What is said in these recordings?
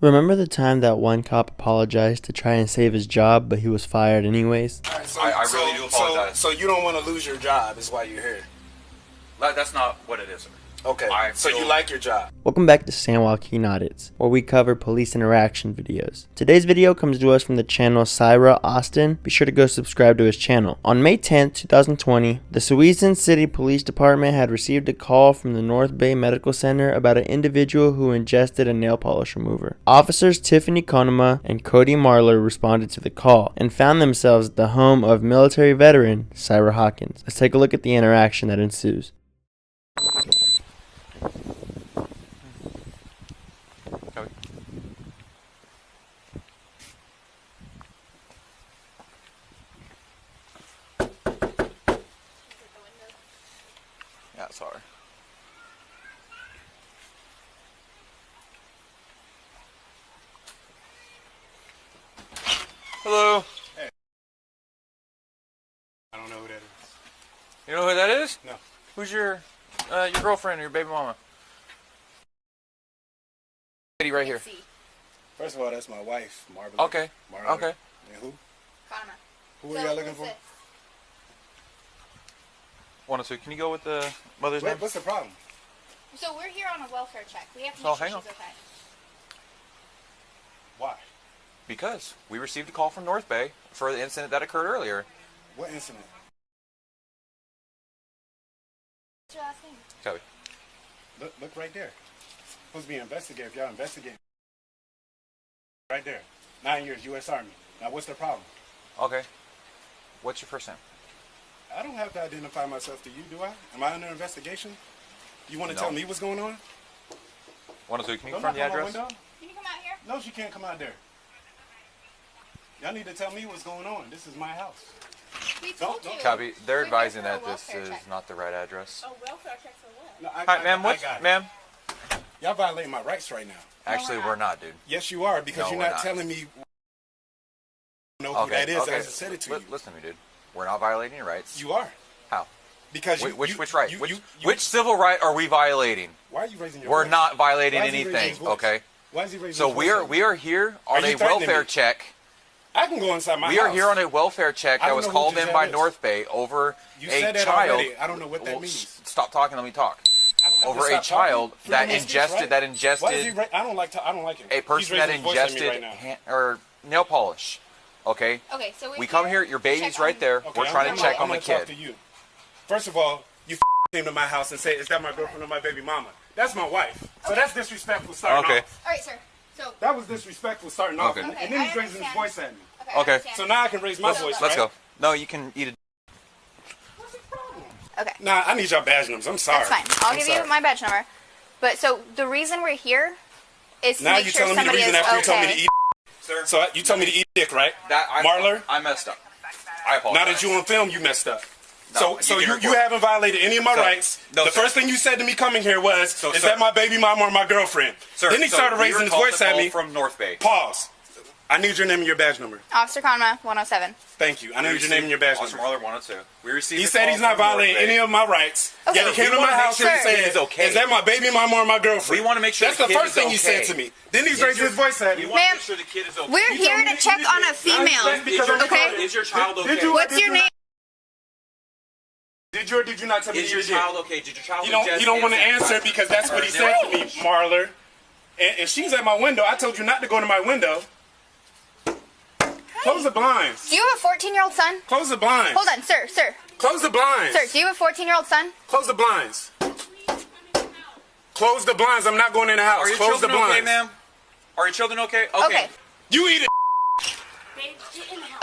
Remember the time that one cop apologized to try and save his job, but he was fired anyways? All right, so, I really do apologize. So you don't want to lose your job is why you're here. That's not what it is, sir. Okay, so you like your job. Welcome back to San Joaquin Audits, where we cover police interaction videos. Today's video comes to us from the channel Cyrah Hawkins. Be sure to go subscribe to his channel. On May 10th, 2020, the Suisun City Police Department had received a call from the North Bay Medical Center about an individual who ingested a nail polish remover. Officers Tiffany konomah and Cody marler responded to the call and found themselves at the home of military veteran Cyrah Hawkins. Let's take a look at the interaction that ensues. Cody. Yeah, sorry. Hello. Hey. I don't know who that is. You know who that is? No. Who's your girlfriend or your baby mama? Lady right here. First of all, that's my wife, Marler. Okay. Marler. Okay. And who? Konomah. Who are y'all looking for? 102. Can you go with the mother's name? What's the problem? So we're here on a welfare check. We have to So make sure hang on. she's okay. Why? Because we received a call from North Bay for the incident that occurred earlier. What incident? What's your last name? Cody. Look right there. Supposed to be an investigator. If y'all investigating. Right there. 9 years, U.S. Army. Now, what's the problem? Okay. What's your first name? I don't have to identify myself to you, do I? Am I under investigation? You want to No. tell me what's going on? 102. Can you Don't confirm the knock on my address? window? Can you come out here? No, she can't come out there. Y'all need to tell me what's going on. This is my house. We told Don't you. Copy. They're We're here advising for a that this welfare is check. not the right address. A welfare check for what? No, Hi, ma'am. I got it. Ma'am? Y'all violating my rights right now. Actually, we're we're not, dude. Yes, you are, because No, you're we're not not. telling me who that is. I just said it to you. Listen to me, dude. We're not violating your rights. You are. How? Because Which right? Which civil right are we violating? Why are you raising your We're voice? not violating Why is he raising anything, his voice? okay? Why is he raising So his voice? we are here on you a threatening welfare me? check. I can go inside my We house. are here on a welfare check I that don't was know who called in Giselle by is. North Bay over You a said that child. already. I don't know what that Well, means. Stop talking. Let me talk. I don't have Over to a stop child talking. that Freedom of speech, ingested right? Why is he that I don't like him. a person He's that raising his voice at me ingested right now. or nail polish. Okay. Okay, so We come here. Your baby's check right on- there. Okay, We're trying to check I'm on the gonna talk kid. to you. First of all, you came to my house and said, "Is that my girlfriend or my baby mama?" That's my wife. So that's disrespectful starting Okay. off. All right, sir. So. That was disrespectful starting off. Okay. And Okay, then he's I raising his understand. voice at me. Okay. Okay. I understand. So now I can raise my voice, Let's right? go. No, you can eat it. What's the problem? Okay. Nah, I need y'all badge numbers. I'm sorry. That's fine. I'll give you my badge number. But so the reason we're here is to Now make you're sure telling me the somebody reason is after you okay. told me to eat. Sir. So you told me to eat dick, right? Marler? I messed up. I apologize. Now that you on film, you messed up. No, So you can you report. haven't violated any of my So- rights. no, The sir. first thing you said to me coming here was, So, "Is sir. that my baby mama or my girlfriend?" Sir, Then he so started we raising were his called voice to at call me. from North Bay. Pause. I need your name and your badge number. Officer Konomah, 107. Thank you. I need your name and your badge Officer number. Marler 102. We received. He a said call he's not from North violating Bay. any of my rights. Okay. Yet he came We to my wanna make house sure and the kid said, is okay. "Is that my baby mama or my girlfriend?" We want to make sure That's the the kid first is thing he okay. said to me. Then he's raising his voice at me. We want to Ma'am, make sure the kid is okay. We're You here told me to check eat on dick. a female. Okay? Is your child okay? Did you- What's your name? Did you or did you not tell me Is to your eat dick? child okay? Did your child You don't want to answer because that's what he said to me, Marler. And she's at my window. I told you not to go to my window. Close the blinds. Do you have a 14-year-old son? Close the blinds. Hold on, sir. Close the blinds. Sir, do you have a 14-year-old son? Close the blinds. Close the blinds. I'm not going in the house. Are your Close the children okay, blinds. ma'am? Are your children okay? Okay. You eat it.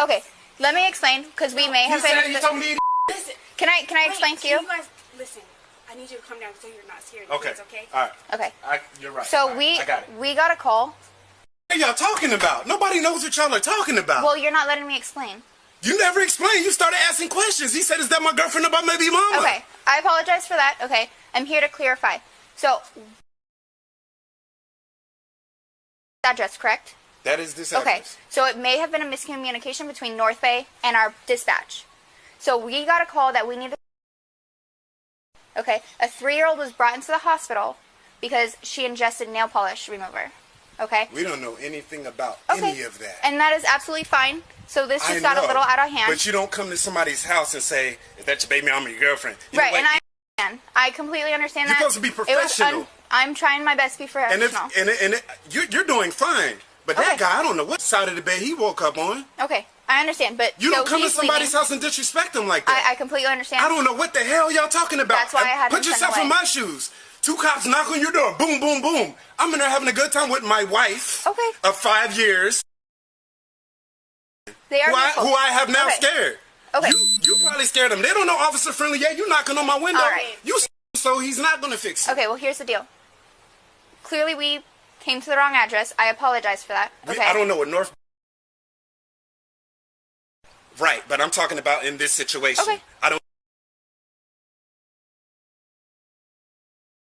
Okay. Let me explain, because we may You have said been. you told me to eat Listen. Can I explain to you? guys listen? I need you to come down so you're not scared. Okay. Kids, okay? All right. Okay. You're right. So All right. I got it. we got a call. What are y'all talking about? Nobody knows what y'all are talking about. Well, you're not letting me explain. You never explained. You started asking questions. He said, "Is that my girlfriend or my baby mama?" Okay. I apologize for that. Okay. I'm here to clarify. So, address, correct? That is this Okay. address. So it may have been a miscommunication between North Bay and our dispatch. So we got a call that we needed. Okay. A 3-year-old was brought into the hospital because she ingested nail polish remover. okay? We don't know anything about Okay. any of that. And that is absolutely fine. So this I just got a know, little out of hand. But you don't come to somebody's house and say, "Is that your baby mama or your girlfriend?" You know, Right, like, and I understand. I completely understand You're that. supposed to be professional. I'm trying my best to be professional. You're doing fine. But that guy, I don't know what side of the bed he woke up on. Okay, I understand, but You so don't come to he's somebody's leaving. house and disrespect them like that. I completely understand. I don't know what the hell y'all talking about. That's why I had him Put sent yourself away. in my shoes. 2 cops knock on your door. Boom, boom, boom. I'm in there having a good time with my wife Okay. of 5 years. They are Who I have now Okay. scared. Okay. You probably scared them. They don't know officer friendly yet. You knocking on my window. All right. So he's not going to fix it. Okay, well, here's the deal. Clearly, we came to the wrong address. I apologize for that. Okay. I don't know what North... Right, but I'm talking about in this situation. Okay. I don't...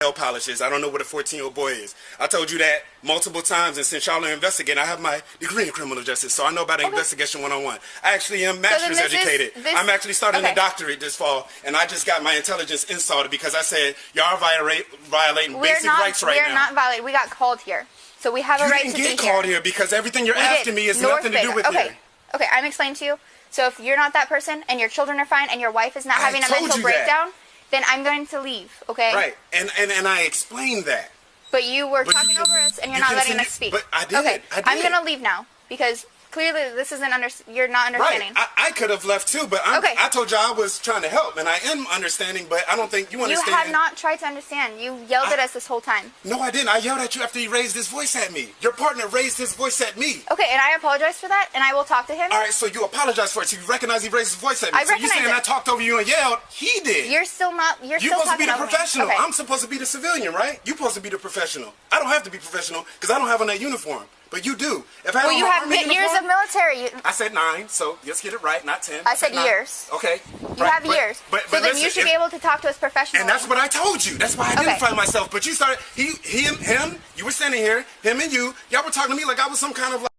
nail polishes. I don't know what a 14-year-old boy is. I told you that multiple times, and since y'all are investigating, I have my degree in criminal justice, so I know about investigation 101. I actually am master's educated. I'm actually starting a doctorate this fall, and I just got my intelligence insulted because I said y'all are violating basic rights right now. We're not violating. We got called here, so we have a right to be here. You didn't get called here because everything you're asking me has nothing to do with Okay. here. Okay, I'm explaining to you. So if you're not that person, and your children are fine, and your wife is not having a told mental you that. breakdown, then I'm going to leave, okay? Right, and I explained that. But you were But talking you- over us, and you're you not can letting see- us speak. but I did, Okay, I did. I'm going to leave now, because clearly this isn't you're not understanding. Right, I could have left too, but Okay. I told you I was trying to help, and I am understanding, but I don't think you You understand. have not tried to understand. You yelled at us this whole time. No, I didn't. I yelled at you after he raised his voice at me. Your partner raised his voice at me. Okay, and I apologize for that, and I will talk to him. All right, so you apologize for it. So you recognize he raised his voice at me. I so you recognize saying it. I talked over you and yelled? He did. You're still not. You're You're still supposed to be talking the over me. professional. Okay. I'm supposed to be the civilian, right? You're supposed to be the professional. I don't have to be professional because I don't have on that uniform. But you do. If I Well, had you on my have army years uniform, of military. I said 9, so let's get it right, not 10. I said 9. years. Okay. You have years. But so then listen, you should be able to talk to us professionally. And that's what I told you. That's why I identified myself. But you started, him, you were standing here, him and y'all were talking to me like I was some kind of like,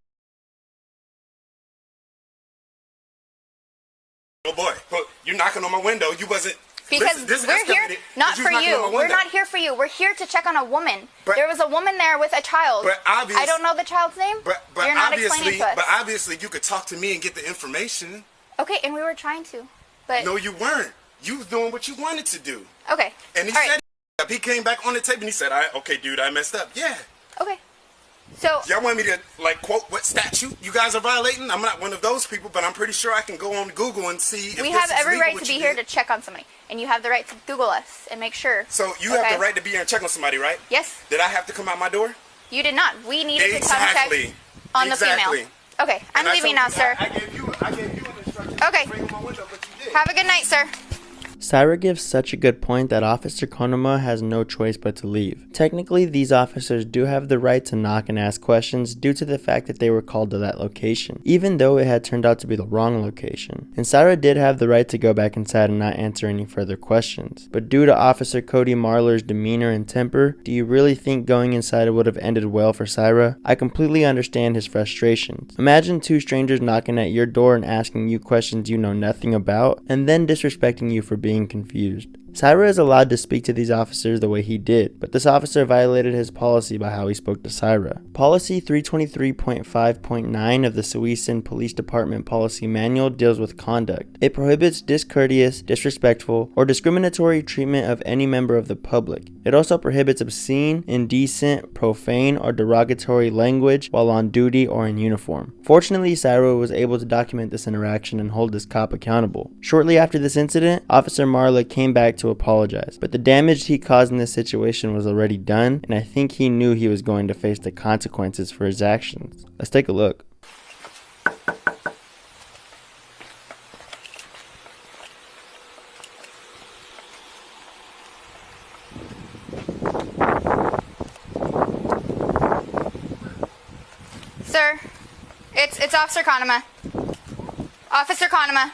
oh boy, but you're knocking on my window. You wasn't. Because this we're here escalated not because you for was knocking on my you. We're window. not here for you. We're here to check on a woman. But- there was a woman there with a child. But I don't know the child's name. But You're not obviously, explaining to us. but obviously, you could talk to me and get the information. Okay, and we were trying to. But No, you weren't. You was doing what you wanted to do. okay. And he All said right. he came back on the tape and he said, "Okay, dude, I messed up." Yeah. Okay. So Y'all want me to like quote what statute you guys are violating? I'm not one of those people, but I'm pretty sure I can go on Google and see if we this have is every legal right what to be you here did. to check on somebody, and you have the right to Google us and make sure. So you have Okay. the right to be here and check on somebody, right? Yes. Did I have to come out my door? You did not. We needed Exactly. to come check on the Exactly. female. Okay, I'm And I leaving told now, you- sir. I gave you an instruction. Okay. To bring on my window, but you did. Have a good night, sir. Cyrah gives such a good point that Officer Konomah has no choice but to leave. Technically, these officers do have the right to knock and ask questions due to the fact that they were called to that location, even though it had turned out to be the wrong location. And Cyrah did have the right to go back inside and not answer any further questions. But due to Officer Cody Marler's demeanor and temper, do you really think going inside would have ended well for Cyrah? I completely understand his frustrations. Imagine 2 strangers knocking at your door and asking you questions you know nothing about, and then disrespecting you for being confused. Cyrah is allowed to speak to these officers the way he did, but this officer violated his policy by how he spoke to Cyrah. Policy 323.5.9 of the Suisun Police Department Policy Manual deals with conduct. It prohibits discourteous, disrespectful, or discriminatory treatment of any member of the public. It also prohibits obscene, indecent, profane, or derogatory language while on duty or in uniform. Fortunately, Cyrah was able to document this interaction and hold this cop accountable. Shortly after this incident, Officer Marler came back to apologize, but the damage he caused in this situation was already done, and I think he knew he was going to face the consequences for his actions. Let's take a look. Sir, it's Officer Konomah. Officer Konomah,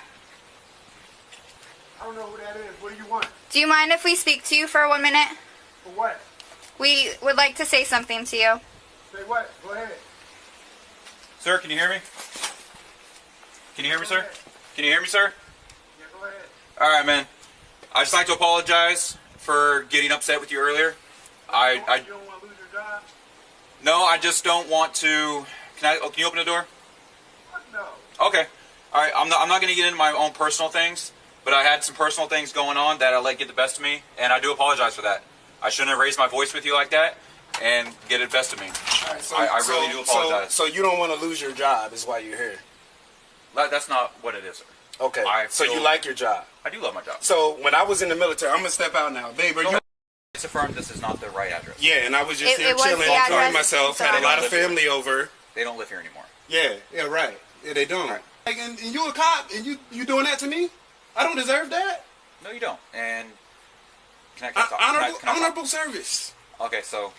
I don't know who that is. What do you want? do you mind if we speak to you for 1 minute? For what? We would like to say something to you. Say what? Go ahead. Sir, can you hear me? Can you hear me, sir? Can you hear me, sir? Yeah, go ahead. All right, man. I'd just like to apologize for getting upset with you earlier. You don't want to lose your job? No, I just don't want to. Can you open the door? No. Okay. All right. I'm not going to get into my own personal things, but I had some personal things going on that I let get the best of me, and I do apologize for that. I shouldn't have raised my voice with you like that and get the best of me. All right, so, I really do apologize. So you don't want to lose your job is why you're here. That's not what it is, sir. Okay. So you like your job? I do love my job. So when I was in the military, I'm gonna step out now, babe. Are you? It's affirmed this is not the right address. Yeah, and I was just here was chilling, the address, enjoying myself. so Had I a lot of don't live family over. They don't live here anymore. Yeah, right. Yeah, they don't. Right. Like, and you a cop, and you doing that to me? I don't deserve that. No, you don't. And can I talk? Honorable service. Okay, so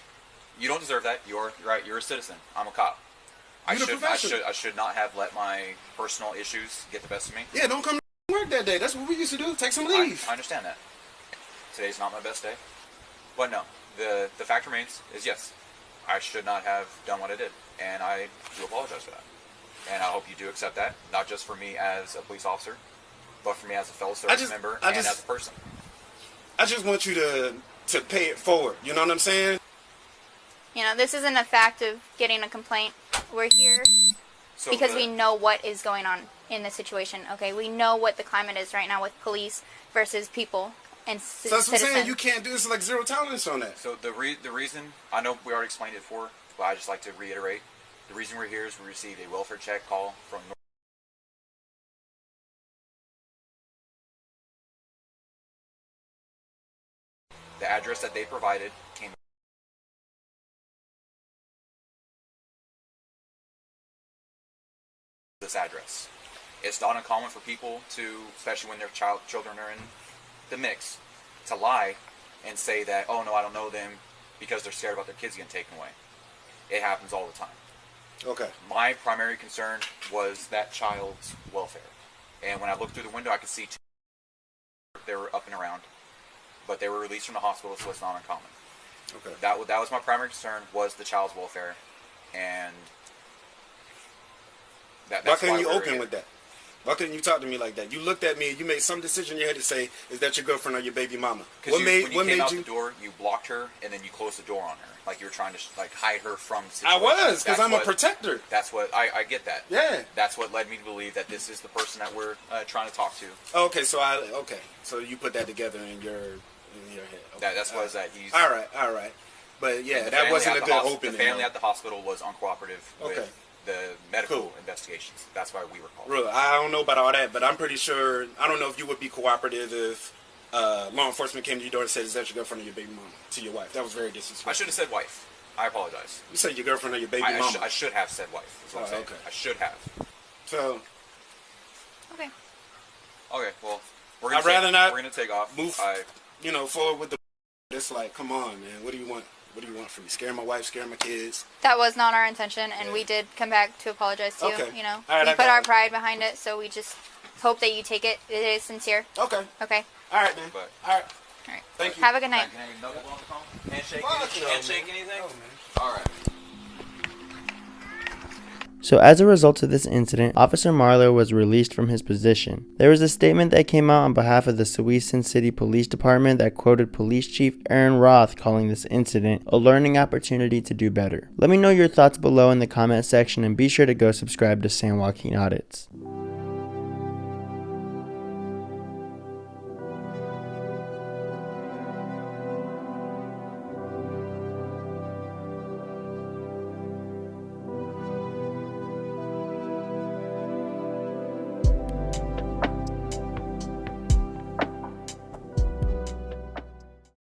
you don't deserve that. You're right. You're a citizen. I'm a cop. I should not have let my personal issues get the best of me. Yeah, don't come to work that day. That's what we used to do. Take some leave. I understand that. Today's not my best day. But no, the fact remains is yes, I should not have done what I did. And I do apologize for that. And I hope you do accept that, not just for me as a police officer, but for me as a fellow service member and as a person. I just want you to pay it forward. You know what I'm saying? You know, this isn't a fact of getting a complaint. We're here because we know what is going on in the situation. Okay, we know what the climate is right now with police versus people and So that's what I'm citizens. saying. You can't do this, like zero tolerance on that. So the reason, I know we already explained it before, but I just like to reiterate, the reason we're here is we received a welfare check call from the address that they provided came this address. It's not uncommon for people to, especially when their children are in the mix, to lie and say that, oh no, I don't know them, because they're scared about their kids getting taken away. It happens all the time. Okay. My primary concern was that child's welfare. And when I looked through the window, I could see two. They were up and around, but they were released from the hospital, so it's not uncommon. Okay. That was my primary concern, was the child's welfare, and that's Why couldn't you we're open here. with that? Why couldn't you talk to me like that? You looked at me and you made some decision in your head to say, is that your girlfriend or your baby mama? Because when you came out you? the door, you blocked her, and then you closed the door on her, like you were trying to hide her from the I situation. was, because That's I'm a what- protector. That's what I get that. Yeah. That's what led me to believe that this is the person that we're trying to talk to. Okay, so you put that together in your head. Okay. That's what that he's. All right. But yeah, the that family wasn't at a the good hos- opening. The family though. at the hospital was uncooperative Okay. with the medical Cool. investigations. That's why we were called. Really, I don't know about all that, but I'm pretty sure. I don't know if you would be cooperative if law enforcement came to your door and said, "Is that your girlfriend or your baby mama?" To your wife. That was very disrespectful. I should have said wife. I apologize. You said your girlfriend or your baby I mama. should have said wife. Is what I'm saying. okay. I should have. So Okay. Okay. Well, I'd rather not We're gonna take off. move, forward with the. It's like, come on, man. What do you want? What do you want from me? Scare my wife? Scare my kids? That was not our intention, and we did come back to apologize to Okay. you. You know, All right, we I put got our it. pride behind it, so we just hope that you take it. It is sincere. Okay. Okay. All right, man. But- All right. All right. Thank you. Have a good night. Can I knuckle on the phone? Handshake? Fuck no, Handshake? man. Anything? No, man. All right. So as a result of this incident, Officer Marler was released from his position. There was a statement that came out on behalf of the Suisun City Police Department that quoted Police Chief Aaron Roth, calling this incident a learning opportunity to do better. Let me know your thoughts below in the comment section, and be sure to go subscribe to San Joaquin Audits.